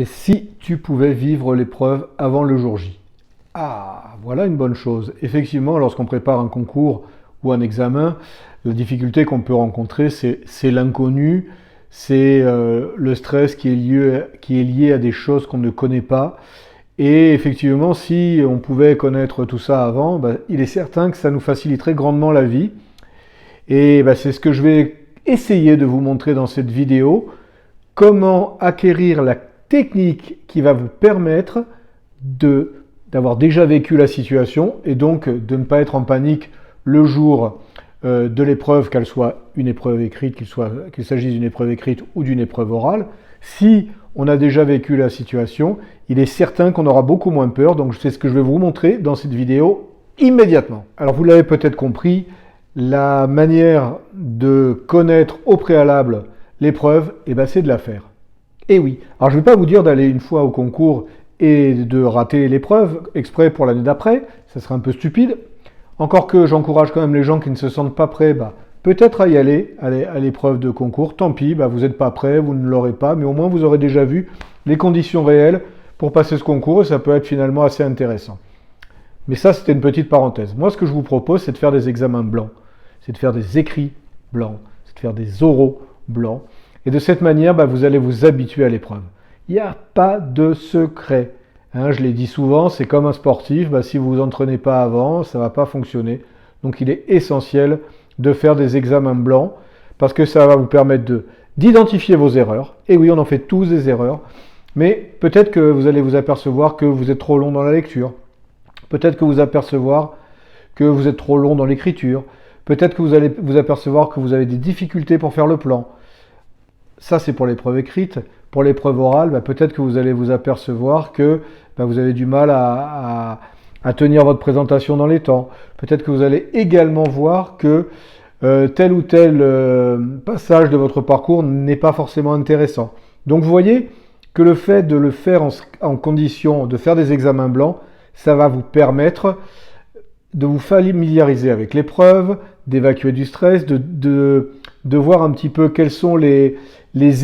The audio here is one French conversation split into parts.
Et si tu pouvais vivre l'épreuve avant le jour J? Ah, voilà une bonne chose. Effectivement, lorsqu'on prépare un concours ou un examen, la difficulté qu'on peut rencontrer, c'est l'inconnu, c'est le stress qui est lié à des choses qu'on ne connaît pas. Et effectivement, si on pouvait connaître tout ça avant, il est certain que ça nous faciliterait grandement la vie. Et c'est ce que je vais essayer de vous montrer dans cette vidéo. Comment acquérir la technique qui va vous permettre d'avoir déjà vécu la situation et donc de ne pas être en panique le jour de l'épreuve, qu'elle soit une épreuve écrite, qu'il s'agisse d'une épreuve écrite ou d'une épreuve orale. Si on a déjà vécu la situation, il est certain qu'on aura beaucoup moins peur. Donc c'est ce que je vais vous montrer dans cette vidéo immédiatement. Alors vous l'avez peut-être compris, la manière de connaître au préalable l'épreuve, c'est de la faire. Et oui, alors je ne vais pas vous dire d'aller une fois au concours et de rater l'épreuve exprès pour l'année d'après, ça serait un peu stupide. Encore que j'encourage quand même les gens qui ne se sentent pas prêts, peut-être à y aller à l'épreuve de concours. Tant pis, vous n'êtes pas prêts, vous ne l'aurez pas, mais au moins vous aurez déjà vu les conditions réelles pour passer ce concours et ça peut être finalement assez intéressant. Mais ça, c'était une petite parenthèse. Moi, ce que je vous propose, c'est de faire des examens blancs, c'est de faire des écrits blancs, c'est de faire des oraux blancs. Et de cette manière, vous allez vous habituer à l'épreuve. Il n'y a pas de secret. Je l'ai dit souvent, c'est comme un sportif. Si vous vous entraînez pas avant, ça ne va pas fonctionner. Donc il est essentiel de faire des examens blancs parce que ça va vous permettre d'identifier vos erreurs. Et oui, on en fait tous des erreurs. Mais peut-être que vous allez vous apercevoir que vous êtes trop long dans la lecture. Peut-être que vous apercevoir que vous êtes trop long dans l'écriture. Peut-être que vous allez vous apercevoir que vous avez des difficultés pour faire le plan. Ça, c'est pour l'épreuve écrite. Pour l'épreuve orale, peut-être que vous allez vous apercevoir que vous avez du mal à tenir votre présentation dans les temps. Peut-être que vous allez également voir que tel ou tel passage de votre parcours n'est pas forcément intéressant. Donc vous voyez que le fait de le faire en condition de faire des examens blancs, ça va vous permettre de vous familiariser avec l'épreuve, d'évacuer du stress, de voir un petit peu quelles sont les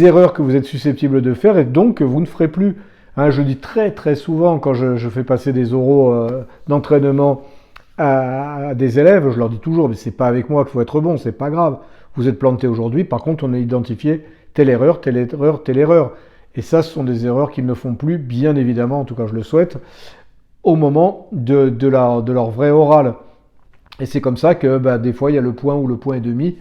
erreurs que vous êtes susceptibles de faire et donc que vous ne ferez plus. Je dis très très souvent quand je fais passer des oraux d'entraînement à des élèves, je leur dis toujours, mais c'est pas avec moi qu'il faut être bon, c'est pas grave. Vous êtes planté aujourd'hui, par contre on a identifié telle erreur, telle erreur, telle erreur. Et ça, ce sont des erreurs qu'ils ne font plus, bien évidemment, en tout cas je le souhaite, au moment de leur vrai oral. Et c'est comme ça que des fois il y a le point ou le point et demi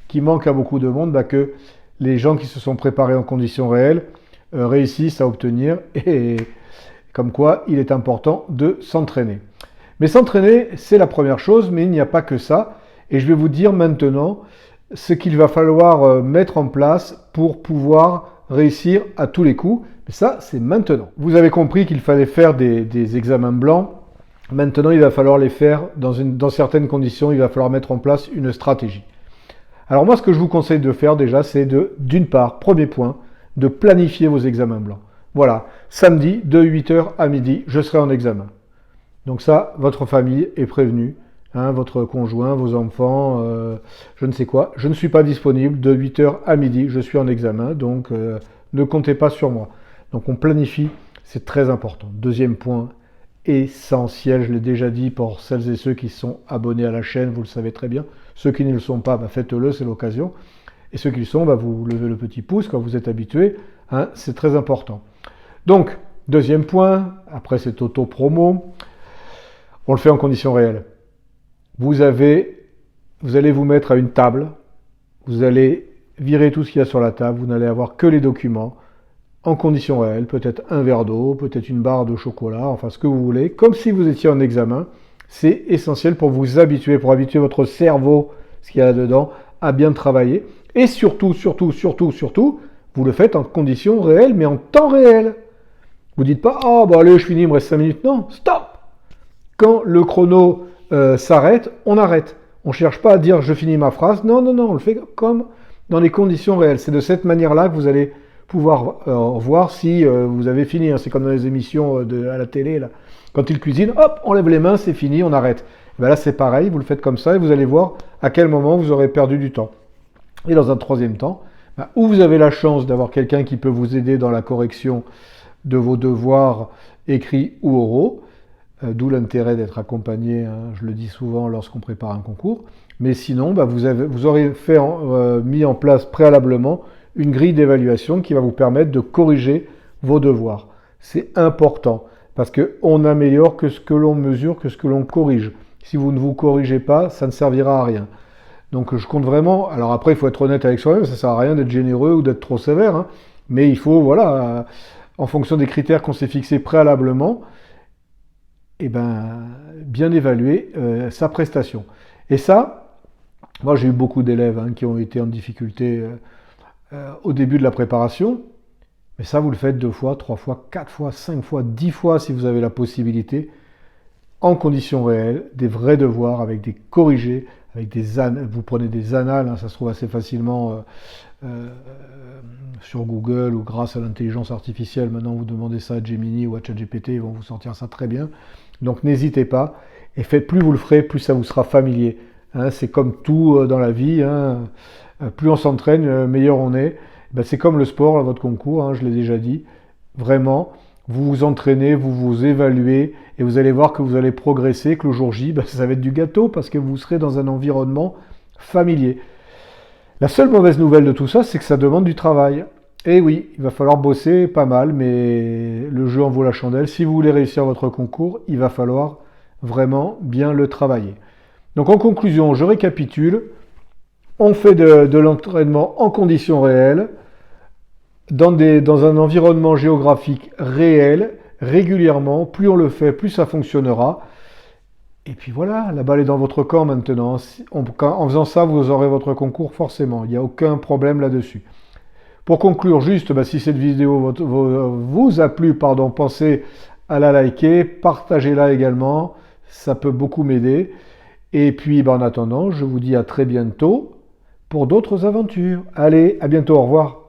qui manque à beaucoup de monde, que les gens qui se sont préparés en conditions réelles réussissent à obtenir, et comme quoi il est important de s'entraîner. Mais s'entraîner, c'est la première chose, mais il n'y a pas que ça, et je vais vous dire maintenant ce qu'il va falloir mettre en place pour pouvoir réussir à tous les coups. Mais ça, c'est maintenant. Vous avez compris qu'il fallait faire des examens blancs. Maintenant, il va falloir les faire dans certaines conditions, il va falloir mettre en place une stratégie. Alors moi, ce que je vous conseille de faire déjà, c'est d'une part, premier point, de planifier vos examens blancs. Voilà, samedi, de 8h à midi, je serai en examen. Donc ça, votre famille est prévenue, votre conjoint, vos enfants, je ne sais quoi. Je ne suis pas disponible de 8h à midi, je suis en examen, donc ne comptez pas sur moi. Donc on planifie, c'est très important. Deuxième point, essentiel, je l'ai déjà dit pour celles et ceux qui sont abonnés à la chaîne, vous le savez très bien. Ceux qui ne le sont pas, faites-le, c'est l'occasion. Et ceux qui le sont, vous levez le petit pouce quand vous êtes habitués, c'est très important. Donc, deuxième point, après cette auto-promo, on le fait en conditions réelles. Vous allez vous mettre à une table, vous allez virer tout ce qu'il y a sur la table, vous n'allez avoir que les documents, en conditions réelles, peut-être un verre d'eau, peut-être une barre de chocolat, enfin ce que vous voulez, comme si vous étiez en examen. C'est essentiel pour vous habituer, pour habituer votre cerveau, ce qu'il y a là-dedans, à bien travailler. Et surtout, vous le faites en conditions réelles, mais en temps réel. Vous ne dites pas, allez, je finis, il me reste 5 minutes. Non, stop! Quand le chrono s'arrête, on arrête. On ne cherche pas à dire, je finis ma phrase. Non, on le fait comme dans les conditions réelles. C'est de cette manière-là que vous allez pouvoir voir si vous avez fini. C'est comme dans les émissions à la télé, là. Quand ils cuisinent, hop, on lève les mains, c'est fini, on arrête. Là, c'est pareil, vous le faites comme ça et vous allez voir à quel moment vous aurez perdu du temps. Et dans un troisième temps, où vous avez la chance d'avoir quelqu'un qui peut vous aider dans la correction de vos devoirs écrits ou oraux, d'où l'intérêt d'être accompagné, hein, je le dis souvent lorsqu'on prépare un concours. Mais sinon, vous aurez mis en place préalablement une grille d'évaluation qui va vous permettre de corriger vos devoirs. C'est important parce qu'on améliore que ce que l'on mesure, que ce que l'on corrige. Si vous ne vous corrigez pas, ça ne servira à rien. Donc je compte vraiment, alors après il faut être honnête avec soi-même, ça ne sert à rien d'être généreux ou d'être trop sévère, hein, mais il faut, voilà, en fonction des critères qu'on s'est fixés préalablement, bien évaluer sa prestation. Et ça, moi j'ai eu beaucoup d'élèves qui ont été en difficulté au début de la préparation, mais ça vous le faites 2 fois, 3 fois, 4 fois, 5 fois, 10 fois si vous avez la possibilité, en conditions réelles, des vrais devoirs avec des corrigés, avec vous prenez des annales, ça se trouve assez facilement sur Google ou grâce à l'intelligence artificielle. Maintenant, vous demandez ça à Gemini ou à ChatGPT, ils vont vous sortir ça très bien. Donc n'hésitez pas, et plus vous le ferez, plus ça vous sera familier. C'est comme tout dans la vie, plus on s'entraîne, meilleur on est. C'est comme le sport, votre concours, je l'ai déjà dit. Vraiment, vous vous entraînez, vous vous évaluez, et vous allez voir que vous allez progresser, que le jour J, ça va être du gâteau, parce que vous serez dans un environnement familier. La seule mauvaise nouvelle de tout ça, c'est que ça demande du travail. Et oui, il va falloir bosser pas mal, mais le jeu en vaut la chandelle. Si vous voulez réussir votre concours, il va falloir vraiment bien le travailler. Donc en conclusion, je récapitule. On fait de l'entraînement en conditions réelles, dans un environnement géographique réel, régulièrement. Plus on le fait, plus ça fonctionnera. Et puis voilà, la balle est dans votre camp maintenant. En faisant ça, vous aurez votre concours forcément. Il n'y a aucun problème là-dessus. Pour conclure, juste, si cette vidéo vous a plu, pensez à la liker, partagez-la également. Ça peut beaucoup m'aider. Et puis, en attendant, je vous dis à très bientôt pour d'autres aventures. Allez, à bientôt, au revoir.